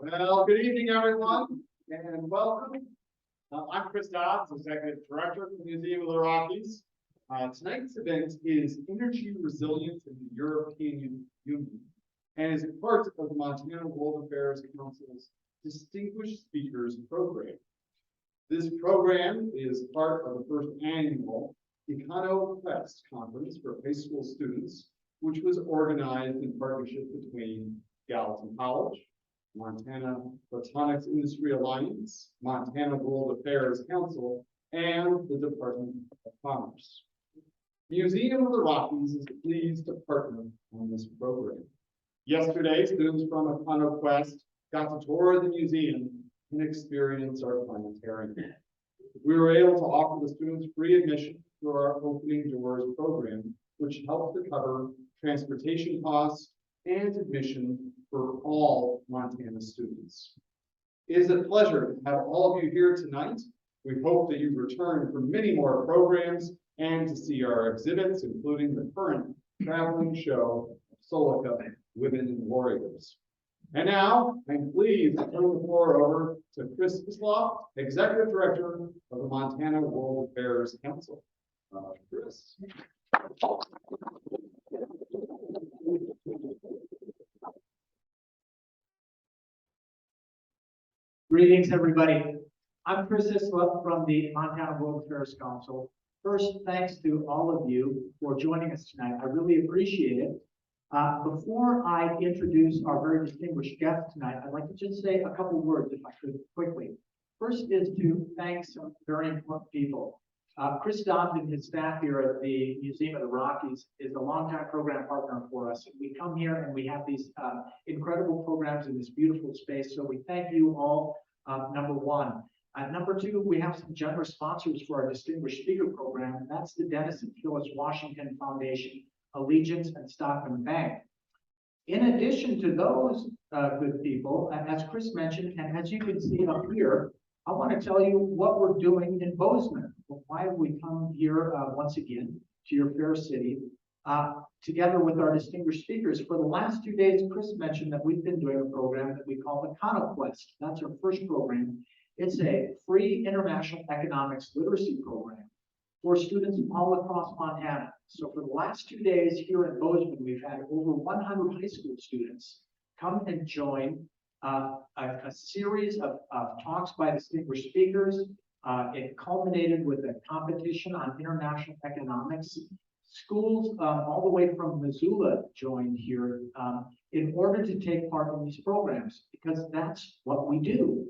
Well, good evening, everyone, and welcome. I'm Chris Dodds, Executive Director of the Museum of the Rockies. Tonight's event is Energy Resilience in the European Union and is part of the Montana World Affairs Council's Distinguished Speakers Program. This program is part of the first annual EconoQuest Conference for high school students, which was organized in partnership between Gallatin College, Montana Photonics Industry Alliance, Montana World Affairs Council, and the Department of Commerce. The Museum of the Rockies is pleased to partner on this program. Yesterday, students from EconoQuest got to tour the museum and experience our planetarium. We were able to offer the students free admission through our Opening Doors program, which helped to cover transportation costs and admission for all Montana students. It is a pleasure to have all of you here tonight. We hope that you return for many more programs and to see our exhibits, including the current traveling show, Solica Women Warriors. And now, I'm pleased to turn the floor over to Chris Isloff, Executive Director of the Montana World Affairs Council. Chris. Greetings, everybody. I'm Chris Isloff from the Montana World Affairs Council. First, thanks to all of you for joining us tonight. I really appreciate it. Before I introduce our very distinguished guest tonight, I'd like to just say a couple words, if I could, quickly. First is to thank some very important people. Chris Dodds and his staff here at the Museum of the Rockies is a longtime program partner for us. We come here and we have these incredible programs in this beautiful space. So we thank you all, number one. Number two, we have some generous sponsors for our distinguished speaker program, and that's the Dennis and Phyllis Washington Foundation, Allegiance, and Stockman Bank. In addition to those good people, as Chris mentioned, and as you can see up here, I want to tell you what we're doing in Bozeman. Why have we come here once again to your fair city, together with our distinguished speakers? For the last 2 days, Chris mentioned that we've been doing a program that we call the EconoQuest. That's our first program. It's a free international economics literacy program for students all across Montana. So for the last 2 days here in Bozeman, we've had over 100 high school students come and join a series of talks by distinguished speakers. It culminated with a competition on international economics. Schools all the way from Missoula joined here in order to take part in these programs, because that's what we do.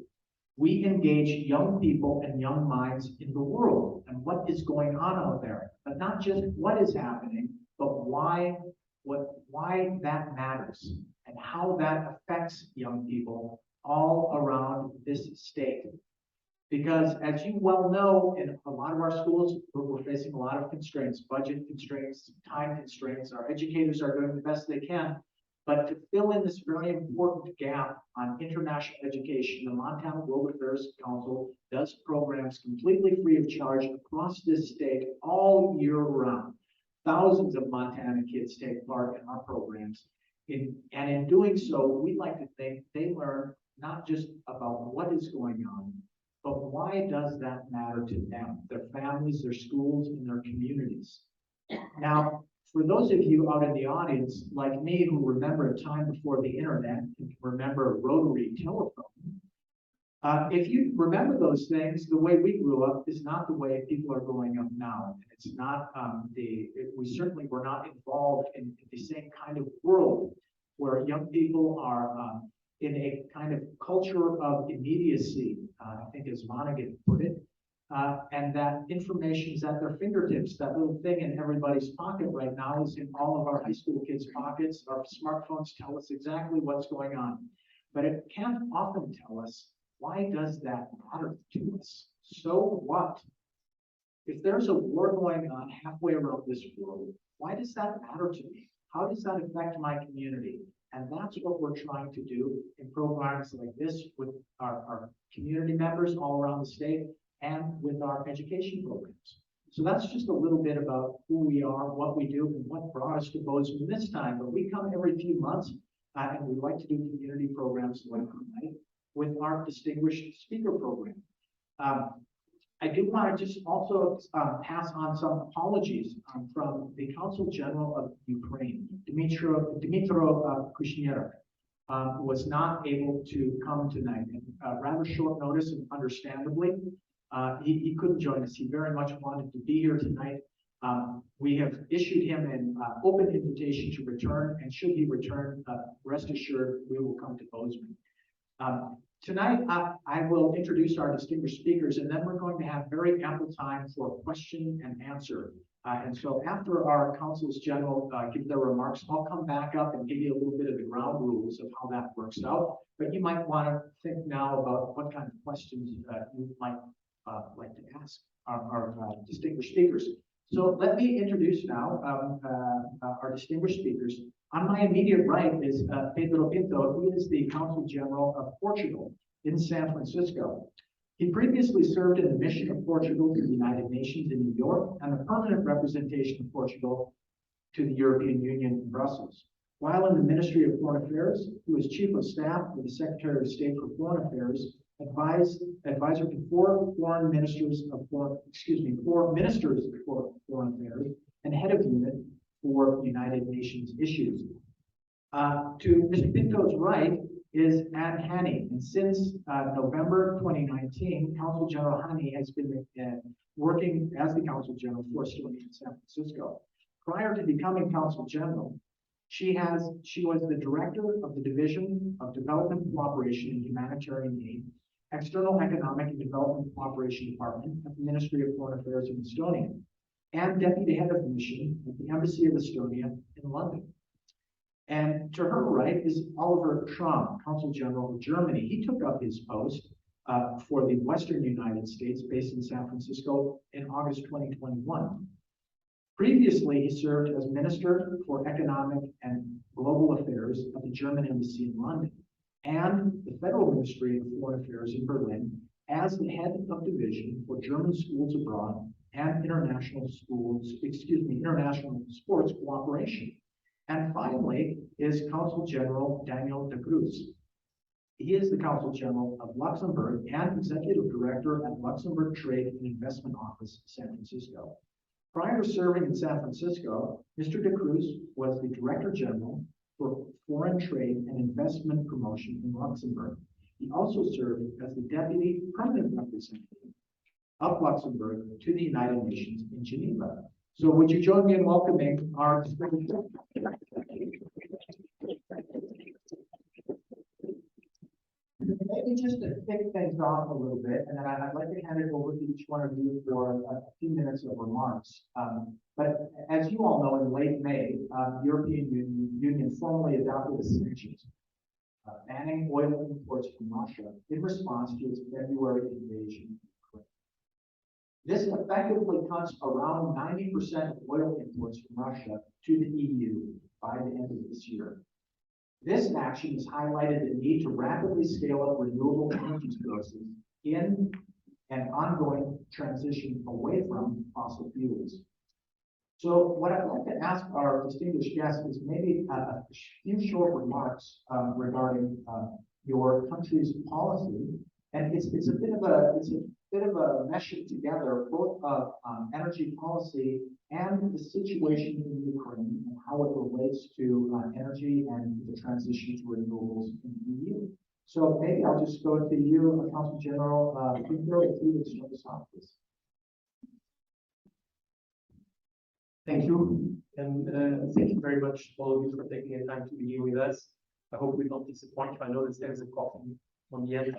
We engage young people and young minds in the world and what is going on out there, but not just what is happening, but why that matters and how that affects young people all around this state. Because as you well know, in a lot of our schools, we're facing a lot of constraints, budget constraints, time constraints. Our educators are doing the best they can. But to fill in this very important gap on international education, the Montana World Affairs Council does programs completely free of charge across this state all year round. Thousands of Montana kids take part in our programs. And in doing so, we like to think they learn not just about what is going on, but why does that matter to them, their families, their schools, and their communities? Now, for those of you out in the audience, like me, who remember a time before the internet and can remember a rotary telephone, if you remember those things, the way we grew up is not the way people are growing up now. It's not we certainly were not involved in the same kind of world where young people are in a kind of culture of immediacy, I think as Vonnegut put it, and that information is at their fingertips. That little thing in everybody's pocket right now is in all of our high school kids' pockets. Our smartphones tell us exactly what's going on, but it can't often tell us, why does that matter to us? So what? If there's a war going on halfway around this world, why does that matter to me? How does that affect my community? And that's what we're trying to do in programs like this with our community members all around the state and with our education programs. So that's just a little bit about who we are, what we do, and what brought us to Bozeman this time. But we come every few months and we like to do community programs like tonight with our distinguished speaker program. I do want to just also pass on some apologies from the Consul General of Ukraine, Dmytro Kushnerov, was not able to come tonight. And, rather short notice, and understandably, he couldn't join us. He very much wanted to be here tonight. We have issued him an open invitation to return, and should he return, rest assured we will come to Bozeman. Tonight, I will introduce our distinguished speakers, and then we're going to have very ample time for question and answer. And so after our Consuls General give their remarks, I'll come back up and give you a little bit of the ground rules of how that works out. But you might want to think now about what kind of questions you might like to ask our distinguished speakers. So let me introduce now our distinguished speakers. On my immediate right is Pedro Pinto. He is the Consul General of Portugal in San Francisco. He previously served in the mission of Portugal to the United Nations in New York and the permanent representation of Portugal to the European Union in Brussels. While in the Ministry of Foreign Affairs, he was Chief of Staff for the Secretary of State for Foreign Affairs, advisor to four ministers for Foreign Affairs, and head of unit for United Nations issues. To Mr. Pinto's right is Anne Haney, and since November 2019, Consul General Haney has been working as the Consul General for Estonia in San Francisco. Prior to becoming Consul General, she was the director of the Division of Development Cooperation and Humanitarian Aid, External Economic and Development Cooperation Department at the Ministry of Foreign Affairs in Estonia, and deputy head of the mission at the Embassy of Estonia in London. And to her right is Oliver Schramm, Consul General of Germany. He took up his post for the Western United States, based in San Francisco, in August 2021. Previously, he served as Minister for Economic and Global Affairs at the German Embassy in London and the Federal Ministry of Foreign Affairs in Berlin as the head of division for German schools abroad and international sports cooperation. And finally is Consul General Daniel de Cruz. He is the Consul General of Luxembourg and Executive Director at Luxembourg Trade and Investment Office, San Francisco. Prior to serving in San Francisco, Mr. de Cruz was the Director General for Foreign Trade and Investment Promotion in Luxembourg. He also served as the Deputy Permanent Representative of Luxembourg to the United Nations in Geneva. So would you join me in welcoming our distinguished maybe just to kick things off a little bit, and then I'd like to hand it over to each one of you for a few minutes of remarks. But as you all know, in late May, the European Union formally adopted sanctions banning oil imports from Russia in response to its February invasion of Ukraine. This effectively cuts around 90% of oil imports from Russia to the EU by the end of this year. This action has highlighted the need to rapidly scale up renewable energy sources in an ongoing transition away from fossil fuels. So what I'd like to ask our distinguished guests is maybe a few short remarks regarding your country's policy, and it's a bit of a meshing together both of energy policy and the situation in Ukraine and how it relates to energy and the transition to renewables in the EU. So maybe I'll just go to you, Consul General Pinto, if you would start us off, please. Thank you, and thank you very much, all of you, for taking the time to be here with us. I hope we don't disappoint you. I know there's a coffee on the end.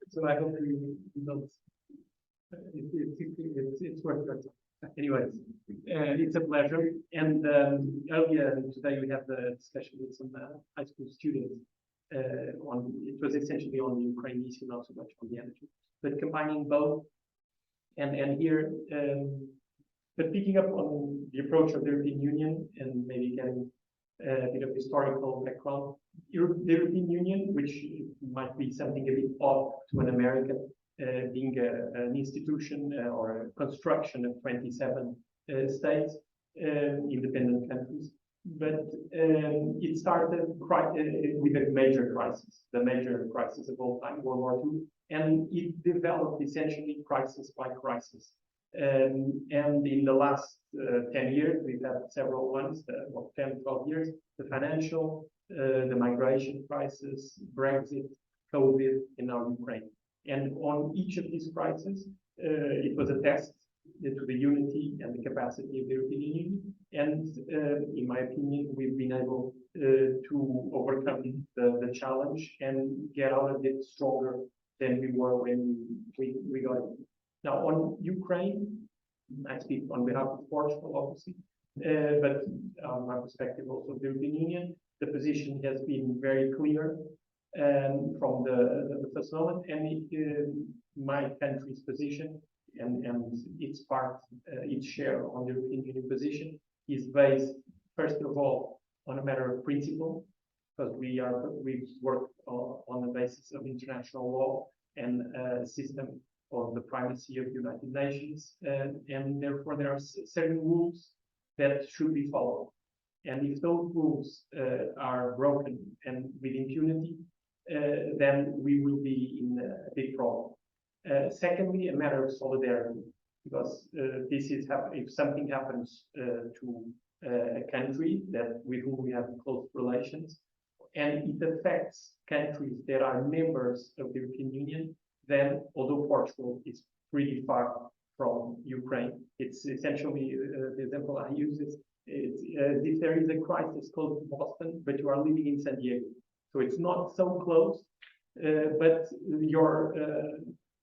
So I hope you don't. It's worth it. Anyways, it's a pleasure. And earlier today we had the discussion with some high school students on. It was essentially on the Ukraine issue, not so much on the energy, but combining both. And here, but picking up on the approach of the European Union and maybe getting a bit of historical background, the European Union, which might be something a bit odd to an American, being an institution or a construction of 27 states, independent countries, but it started with a major crisis, the major crisis of all time, World War II, and it developed essentially crisis by crisis. And in the last 10 years, we've had several ones, 10, 12 years, the financial, the migration crisis, Brexit, COVID, and now Ukraine. And on each of these crises, it was a test to the unity and the capacity of the European Union. And in my opinion, we've been able to overcome the challenge and get out of it stronger than we were when we got it. Now, on Ukraine, I speak on behalf of Portugal, obviously, but my perspective also of the European Union, the position has been very clear from the first moment, and my country's position and its part, its share on the European Union position is based, first of all, on a matter of principle, because we work on the basis of international law and a system of the primacy of the United Nations, and therefore there are certain rules that should be followed. And if those rules are broken and with impunity, then we will be in a big problem. Secondly, a matter of solidarity, because this is if something happens to a country with whom we have close relations, and it affects countries that are members of the European Union, then although Portugal is pretty far from Ukraine, it's essentially the example I use is if there is a crisis close to Boston, but you are living in San Diego, so it's not so close, but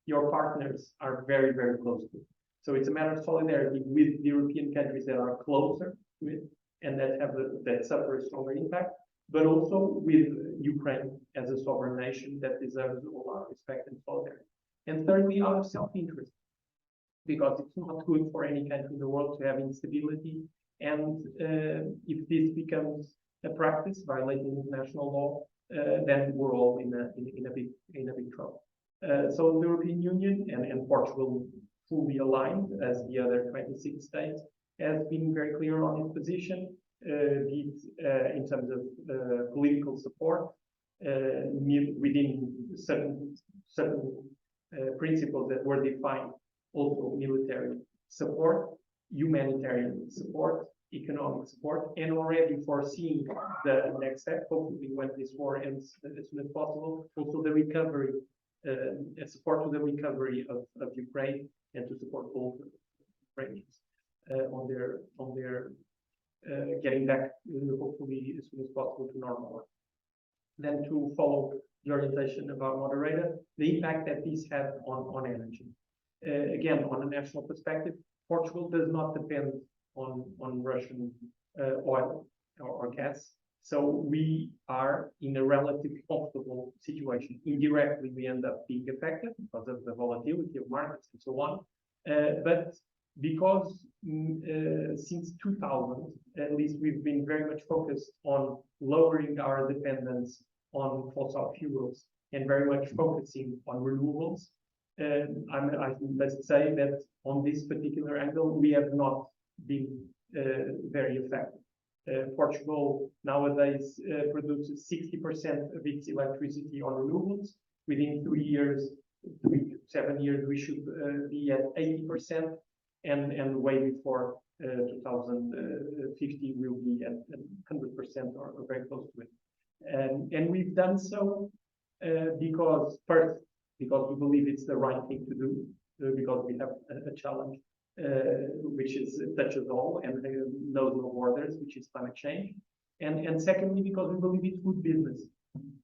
your partners are very, very close to it. So it's a matter of solidarity with the European countries that are closer to it and that suffer a stronger impact, but also with Ukraine as a sovereign nation that deserves all our respect and solidarity. And thirdly, out of self-interest, because it's not good for any country in the world to have instability. And if this becomes a practice violating international law, then we're all in a big trouble. So the European Union and Portugal, fully aligned as the other 26 states, has been very clear on its position, be it in terms of political support within certain principles that were defined, also military support, humanitarian support, economic support, and already foreseeing the next step, hopefully when this war ends as soon as possible, also the recovery, support to the recovery of Ukraine and to support all the Ukrainians on their getting back, hopefully as soon as possible, to normal life. Then to follow the orientation of our moderator, the impact that this had on energy. Again, on a national perspective, Portugal does not depend on Russian oil or gas. So we are in a relatively comfortable situation. Indirectly, we end up being affected because of the volatility of markets and so on. But because since 2000, at least, we've been very much focused on lowering our dependence on fossil fuels and very much focusing on renewables. I must say that on this particular angle, we have not been very effective. Portugal nowadays produces 60% of its electricity on renewables. Within 7 years, we should be at 80%, and way before 2050, we'll be at 100% or very close to it. And we've done so because we believe it's the right thing to do, because we have a challenge which touches all and knows no borders, which is climate change. And secondly, because we believe it's good business.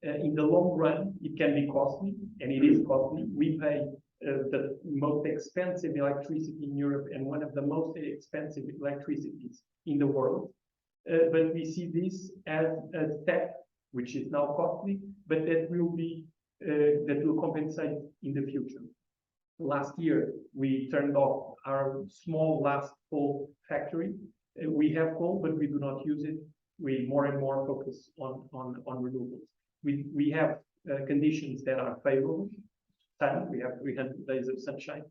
In the long run, it can be costly, and it is costly. We pay the most expensive electricity in Europe and one of the most expensive electricities in the world. But we see this as a step which is now costly, but that will compensate in the future. Last year, we turned off our small last coal factory. We have coal, but we do not use it. We more and more focus on renewables. We have conditions that are favorable. We have 300 days of sunshine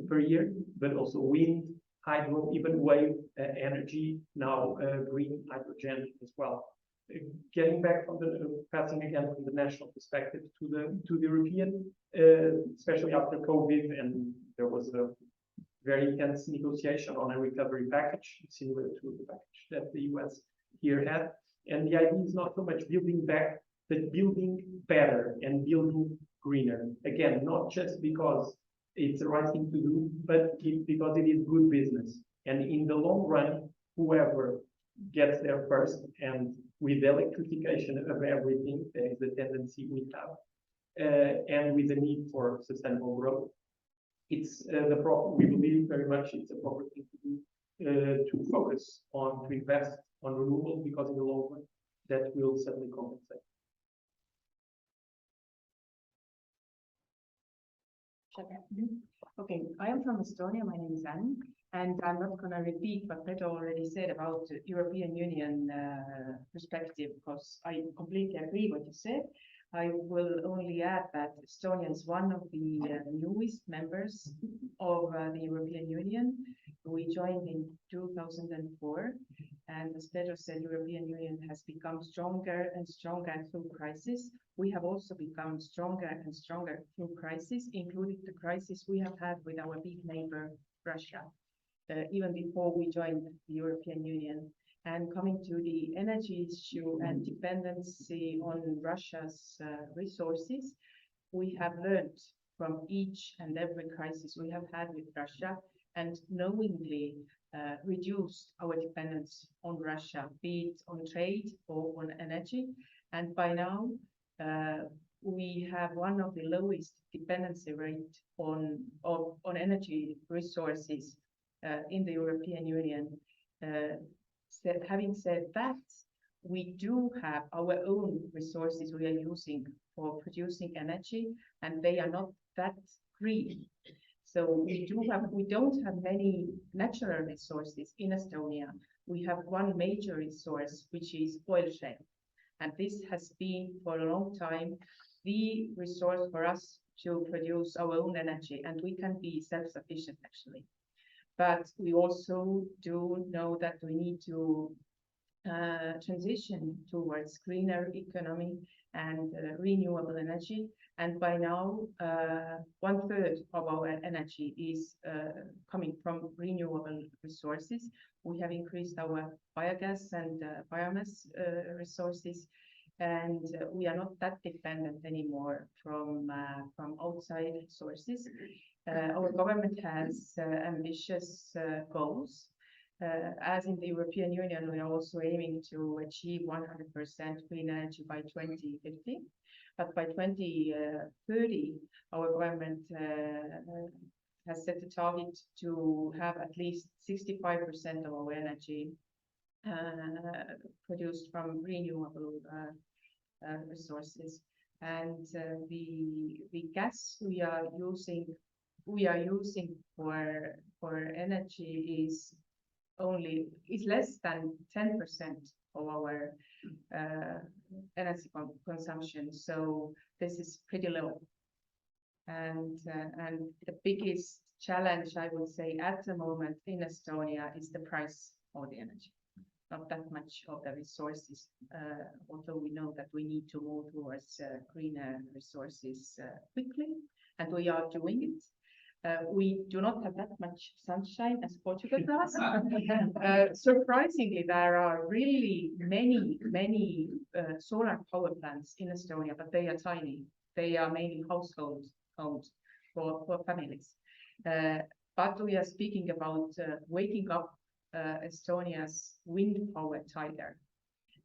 per year, but also wind, hydro, even wave energy, now green hydrogen as well. Getting back from the passing again from the national perspective to the European, especially after COVID, and there was a very intense negotiation on a recovery package, similar to the package that the US here had. And the idea is not so much building back, but building better and building greener. Again, not just because it's the right thing to do, but because it is good business. And in the long run, whoever gets there first, and with the electrification of everything, there is a tendency we have, and with the need for sustainable growth, it's we believe very much it's a proper thing to do, to focus on, to invest on renewables, because in the long run, that will certainly compensate. Okay, I am from Estonia. My name is Anne, and I'm not going to repeat what Pedro already said about the European Union perspective, because I completely agree what you said. I will only add that Estonia is one of the newest members of the European Union. We joined in 2004, and as Pedro said, European Union has become stronger and stronger through crisis. We have also become stronger and stronger through crisis, including the crisis we have had with our big neighbor, Russia, even before we joined the European Union. And coming to the energy issue and dependency on Russia's resources, we have learned from each and every crisis we have had with Russia, and knowingly reduced our dependence on Russia, be it on trade or on energy. And by now, we have one of the lowest dependency rate on energy resources in the European Union. Having said that, we do have our own resources we are using for producing energy, and they are not that green. So we don't have many natural resources in Estonia. We have one major resource, which is oil shale. And this has been for a long time the resource for us to produce our own energy, and we can be self-sufficient actually. But we also do know that we need to transition towards greener economy and renewable energy. And by now, 1/3 of our energy is coming from renewable resources. We have increased our biogas and biomass resources, and we are not that dependent anymore from outside sources. Our government has ambitious goals. As in the European Union, we are also aiming to achieve 100% clean energy by 2050. But by 2030, our government has set a target to have at least 65% of our energy produced from renewable resources. And the gas we are using for energy is less than 10% of our energy consumption. So this is pretty low. And the biggest challenge, I would say, at the moment in Estonia is the price of the energy. Not that much of the resources, although we know that we need to move towards greener resources quickly, and we are doing it. We do not have that much sunshine as Portugal does. Surprisingly, there are really many solar power plants in Estonia, but they are tiny. They are mainly household owned for families. But we are speaking about waking up Estonia's wind power tiger.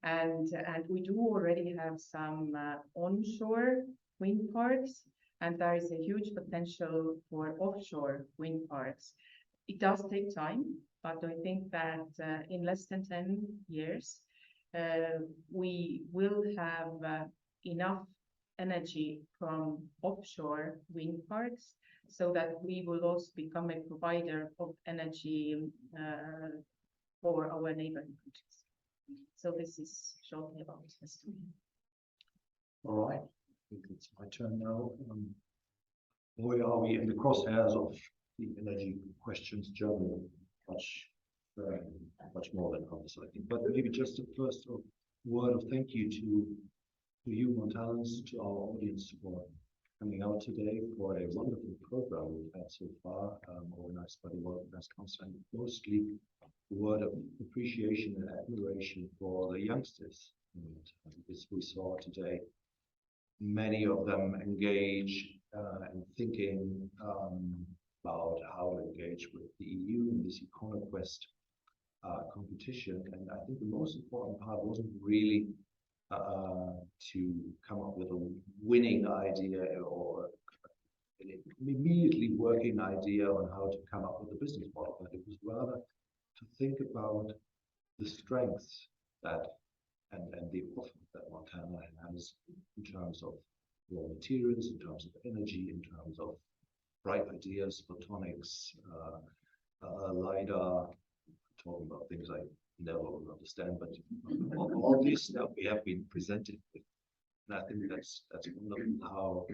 And we do already have some onshore wind parks, and there is a huge potential for offshore wind parks. It does take time, but I think that in less than 10 years, we will have enough energy from offshore wind parks so that we will also become a provider of energy for our neighboring countries. So this is shortly about Estonia. All right, I think it's my turn now. Boy, are we in the crosshairs of the energy questions generally. much, much more than others, I think. But maybe just a first word of thank you to you, Montanans, to our audience for coming out today for a wonderful program we've had so far, organized by the World Press Council, and mostly a word of appreciation and admiration for the youngsters. And as we saw today, many of them engage in thinking about how to engage with the EU in this EconoQuest competition. And I think the most important part wasn't really to come up with a winning idea or an immediately working idea on how to come up with a business model, but it was rather to think about the strengths that and the offer that Montana has in terms of raw materials, in terms of energy, in terms of bright ideas, photonics, LiDAR, talking about things I never will understand, but all this stuff we have been presented with. And I think that's wonderful how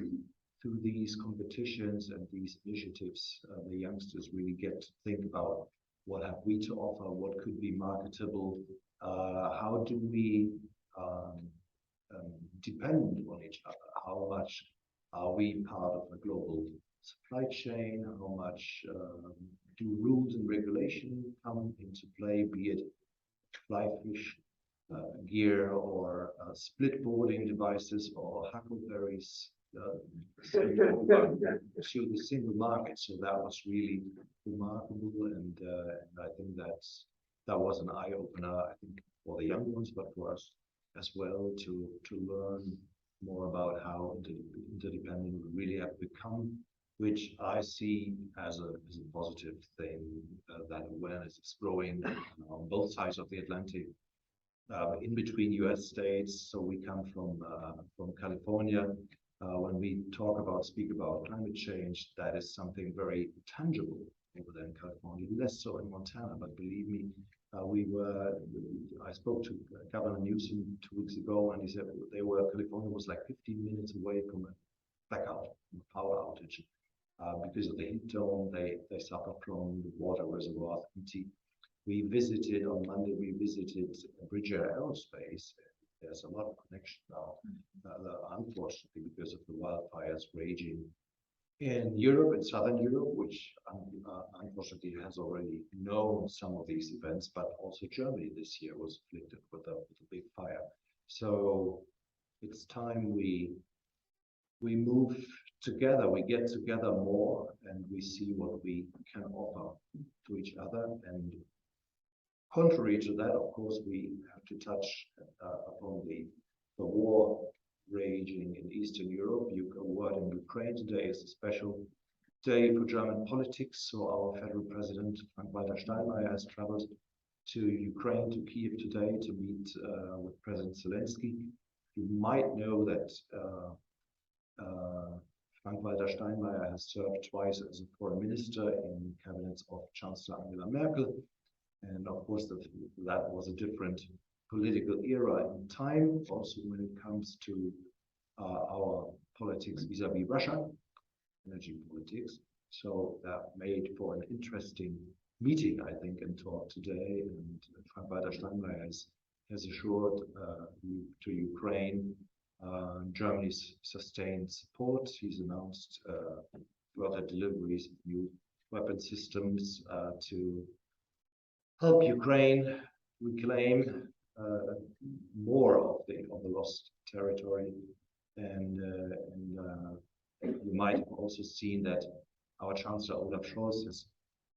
through these competitions and these initiatives, the youngsters really get to think about what have we to offer, what could be marketable, how do we depend on each other, how much are we part of a global supply chain, how much do rules and regulation come into play, be it fly fish gear or split boarding devices or huckleberries to the single market. So that was really remarkable, and I think that was an eye opener, I think, for the young ones, but for us as well, to learn more about how interdependent we really have become, which I see as a positive thing. That awareness is growing on both sides of the Atlantic, in between U.S. states. So we come from California. When we speak about climate change, that is something very tangible over there in California, less so in Montana. But believe me, I spoke to Governor Newsom 2 weeks ago, and he said California was like 15 minutes away from a blackout, a power outage. Because of the heat dome, they suffer from the water reservoirs empty. On Monday, we visited Bridger Aerospace. There's a lot of connection now, unfortunately, because of the wildfires raging in Europe, in Southern Europe, which unfortunately has already known some of these events, but also Germany this year was afflicted with a big fire. So it's time we move together, we get together more, and we see what we can offer to each other. And contrary to that, of course, we have to touch upon the war raging in Eastern Europe. A word in Ukraine today is a special day for German politics. So our federal president, Frank-Walter Steinmeier, has traveled to Ukraine, to Kiev today, to meet with President Zelensky. You might know that Frank-Walter Steinmeier has served twice as a foreign minister in cabinets of Chancellor Angela Merkel. And of course, that was a different political era in time, also when it comes to our politics vis-a-vis Russia, energy politics. So that made for an interesting meeting, I think, and talk today. And Frank-Walter Steinmeier has assured to Ukraine Germany's sustained support. He's announced further deliveries of new weapon systems to help Ukraine reclaim more of the lost territory. And you might have also seen that our Chancellor Olaf Scholz has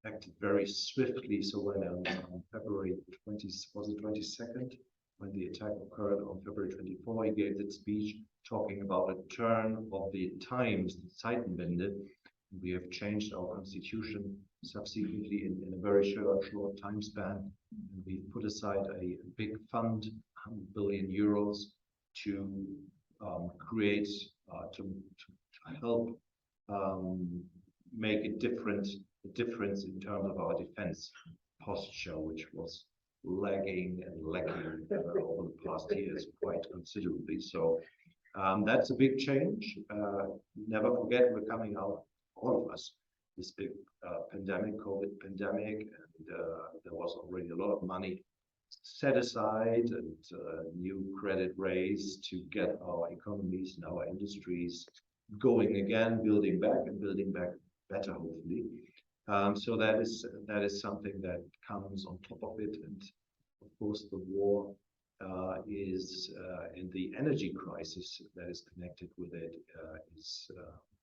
acted very swiftly. So when on February 22nd, when the attack occurred on February 24, he gave that speech talking about a turn of the times, the Zeitenwende. We have changed our constitution subsequently in a very short time span. And we've put aside a big fund, 100 billion euros, to create, to help make a difference in terms of our defense posture, which was lagging and lacking over the past years quite considerably. So that's a big change. Never forget, we're coming out, all of us, this big COVID pandemic, and there was already a lot of money set aside and new credit raised to get our economies and our industries going again, building back better, hopefully. So that is something that comes on top of it, and of course the war is and the energy crisis that is connected with it is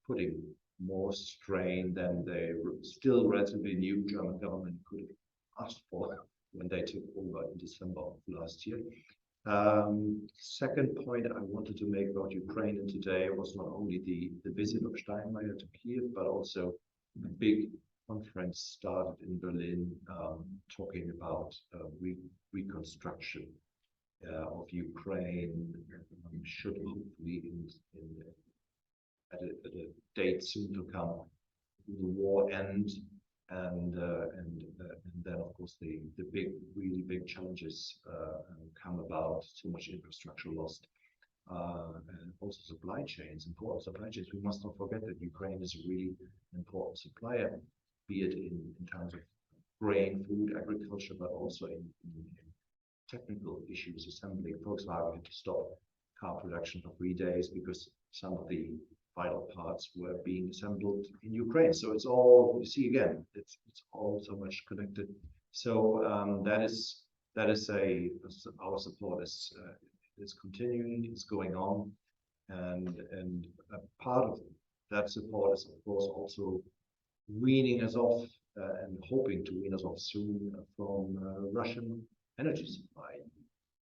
putting more strain than the still relatively new German government could have asked for when they took over in December of last year. Second point I wanted to make about Ukraine and today was not only the visit of Steinmeier to Kiev, but also a big conference started in Berlin talking about reconstruction of Ukraine, should hopefully at a date soon to come, the war end, and then of course the really big challenges come about, so much infrastructure lost, and also supply chains, important supply chains. We must not forget that Ukraine is a really important supplier, be it in terms of grain, food, agriculture, but also in technical issues, assembly. Volkswagen had to stop car production for 3 days because some of the vital parts were being assembled in Ukraine. So it's all, you see again, it's all so much connected. So that is our support is continuing, it's going on, and a part of that support is of course also weaning us off and hoping to wean us off soon from Russian energy supply.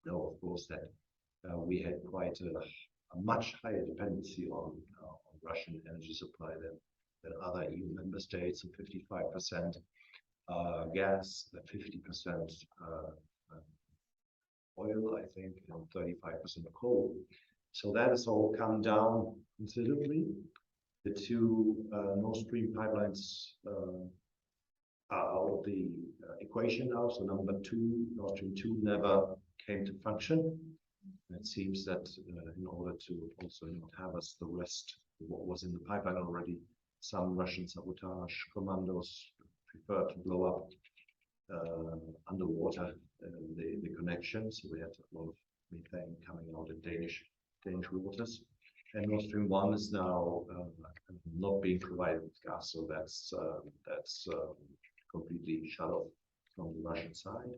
You know, of course, that we had quite a much higher dependency on Russian energy supply than other EU member states, and 55% gas, 50% oil, I think, and 35% coal. So that has all come down considerably. The two Nord Stream pipelines are out of the equation now. So number 2, Nord Stream 2, never came to function. It seems that in order to also not have us the rest of what was in the pipeline already, some Russian sabotage commandos prefer to blow up underwater the connection. So we had a lot of methane coming out in Danish waters. And Nord Stream 1 is now not being provided with gas, so that's completely shut off from the Russian side.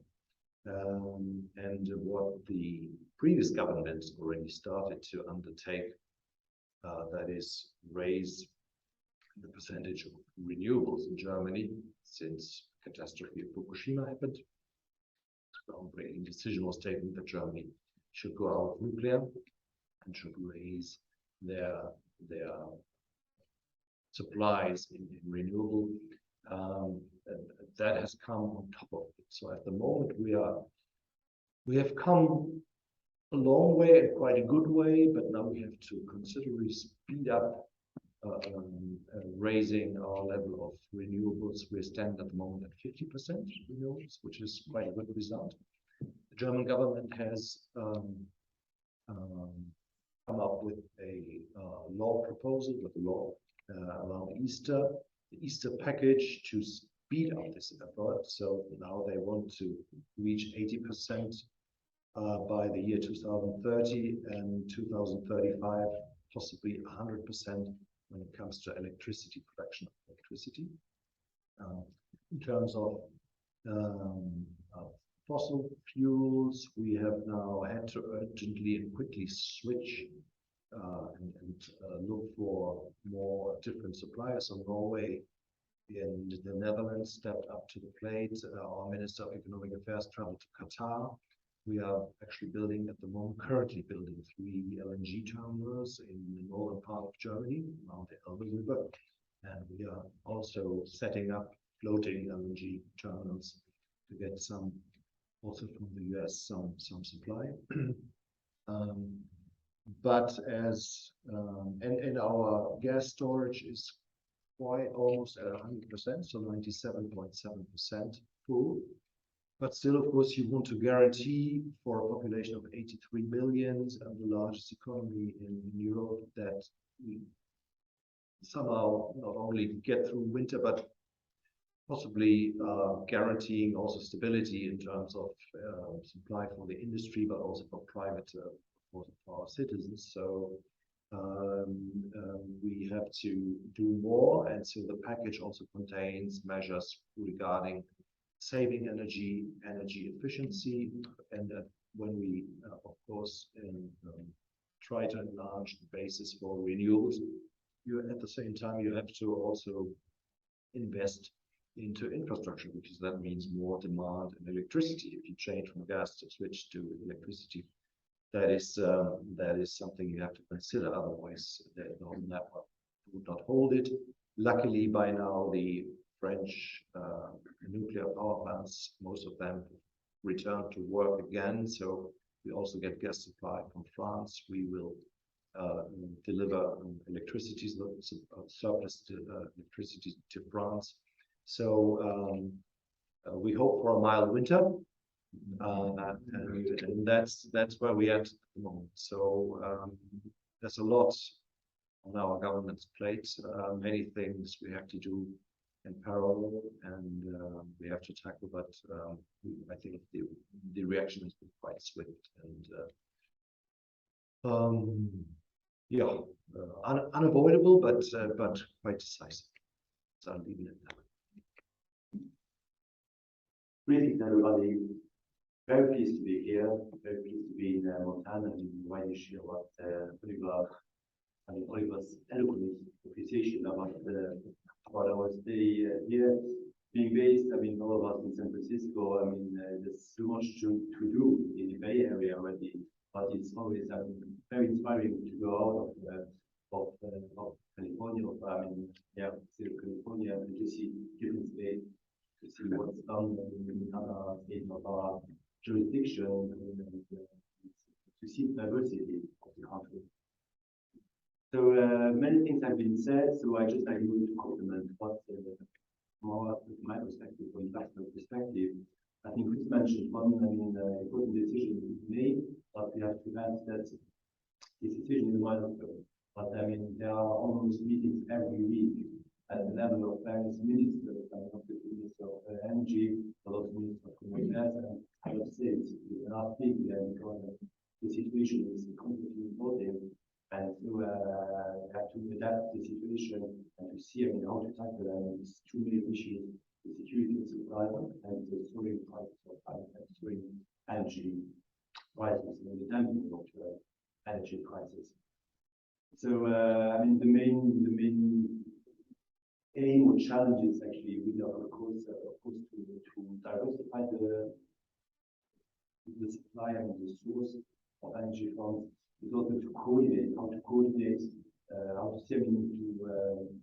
And what the previous government already started to undertake, that is raise the percentage of renewables in Germany since the catastrophe of Fukushima happened. The groundbreaking decision was taken that Germany should go out of nuclear and should raise their supplies in renewable. That has come on top of it. So at the moment we have come a long way, and quite a good way, but now we have to considerably speed up raising our level of renewables. We stand at the moment at 50% renewables, which is quite a good result. The German government has come up with a law proposal, with a law around Easter, the Easter package, to speed up this effort. So now they want to reach 80% by the year 2030, and 2035, possibly 100% when it comes to electricity, production of electricity. In terms of fossil fuels, we have now had to urgently and quickly switch and look for more different suppliers. So Norway and the Netherlands stepped up to the plate. Our Minister of Economic Affairs traveled to Qatar. We are actually building at the moment, currently building 3 LNG terminals in the northern part of Germany, around the Elbe River. And we are also setting up floating LNG terminals to get some, also from the US, some supply. But as and our gas storage is quite almost at 100%, so 97.7% full. But still, of course, you want to guarantee for a population of 83 million and the largest economy in Europe that somehow not only get through winter, but possibly guaranteeing also stability in terms of supply for the industry, but also for private for our citizens. So we have to do more, and so the package also contains measures regarding saving energy, energy efficiency, and that when we, of course, try to enlarge the basis for renewables, you at the same time you have to also invest into infrastructure, because that means more demand in electricity. If you change from gas to switch to electricity, that is something you have to consider. Otherwise, the whole network would not hold it. Luckily, by now the French nuclear power plants, most of them return to work again. So we also get gas supply from France. We will deliver electricity, surplus electricity to France. So we hope for a mild winter, and that's where we are at the moment. So there's a lot on our government's plate, many things we have to do in parallel, and we have to tackle. But I think the reaction has been quite swift and yeah, unavoidable, but quite decisive. So I'll leave it at that. Greetings, everybody. Very pleased to be here. Very pleased to be in Montana and invite you to share what Oliver's eloquent appreciation about our stay here. Being based, all of us in San Francisco, there's so much to do in the Bay Area already, but it's always very inspiring to go out of California, California, and to see different states, to see what's done in other states of our jurisdiction, and to see the diversity of the country. So many things have been said, so I just like to compliment what more from my perspective, from investment perspective. I think Chris mentioned one important decision made, but we have to add that this decision is a milestone. But there are almost meetings every week at the level of various ministers, the Minister of Energy, a lot of Ministers of Commerce, and I would say last week the situation is completely important, and to have to adapt the situation and to see how to tackle these two main issues: the security of supply and the soaring prices of soaring energy prices and the damping of energy prices. So the main aim or challenge is actually with of course to diversify the supply and the source of energy from, but also to coordinate, how to see to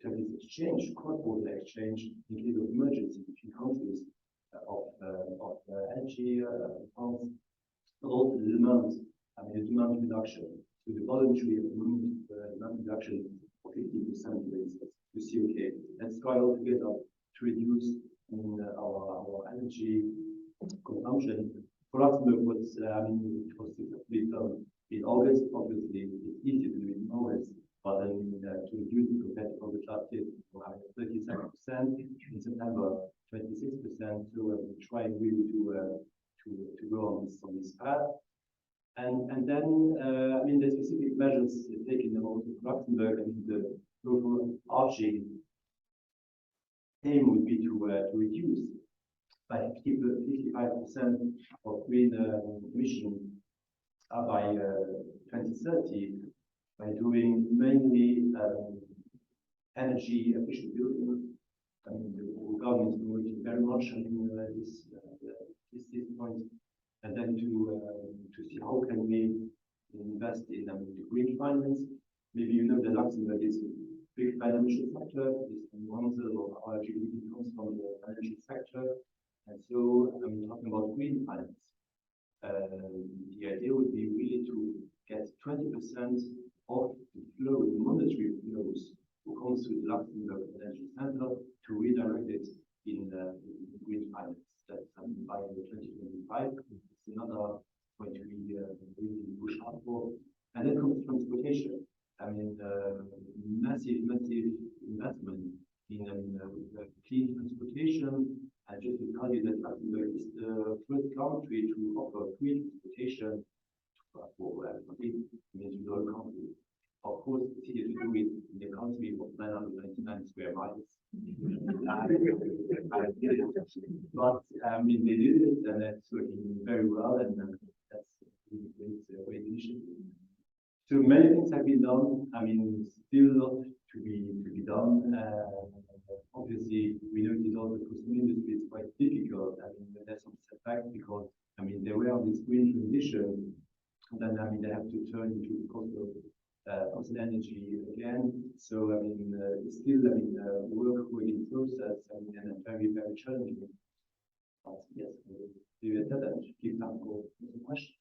have this exchange, cross-border exchange in case of emergency between countries of energy funds, but also the demand, the demand reduction. So the voluntary demand reduction of 50% basis to see, okay, let's try all together to reduce our energy consumption. For Luxembourg, it was successfully done in August. Obviously, it's easy to do it in August, but then to reduce it compared to August last year, 37%, in September, 26%. So we're trying really to go on this path. And then, the specific measures taken about Luxembourg, the overarching aim would be to reduce by 55% of green emission by 2030 by doing mainly energy efficient buildings. The government is working very much on this point, and then to see how can we invest in the green finance. Maybe you know that Luxembourg is a big financial sector. It's 1/3 of our GDP comes from the financial sector, and so I'm talking about green finance. The idea would be really to get 20% of the flow, the monetary flows, who comes to the Luxembourg Financial Center, to redirect it in green finance. That's by 2025. It's another point we really push hard for. And then comes transportation. Massive investment in clean transportation. And just to tell you that Luxembourg is the first country to offer free transportation for means to the country. Of course, it's easier to do it in a country of 999 square miles. But they did it, and that's working very well, and that's really great initiative. So many things have been done. Still a lot to be done. Obviously, we noticed also for some industry it's quite difficult. There's some setbacks because they were on this green transition, and then they have to turn into fossil energy again. So it's still work in process and very challenging. But yes, we will keep time for some questions.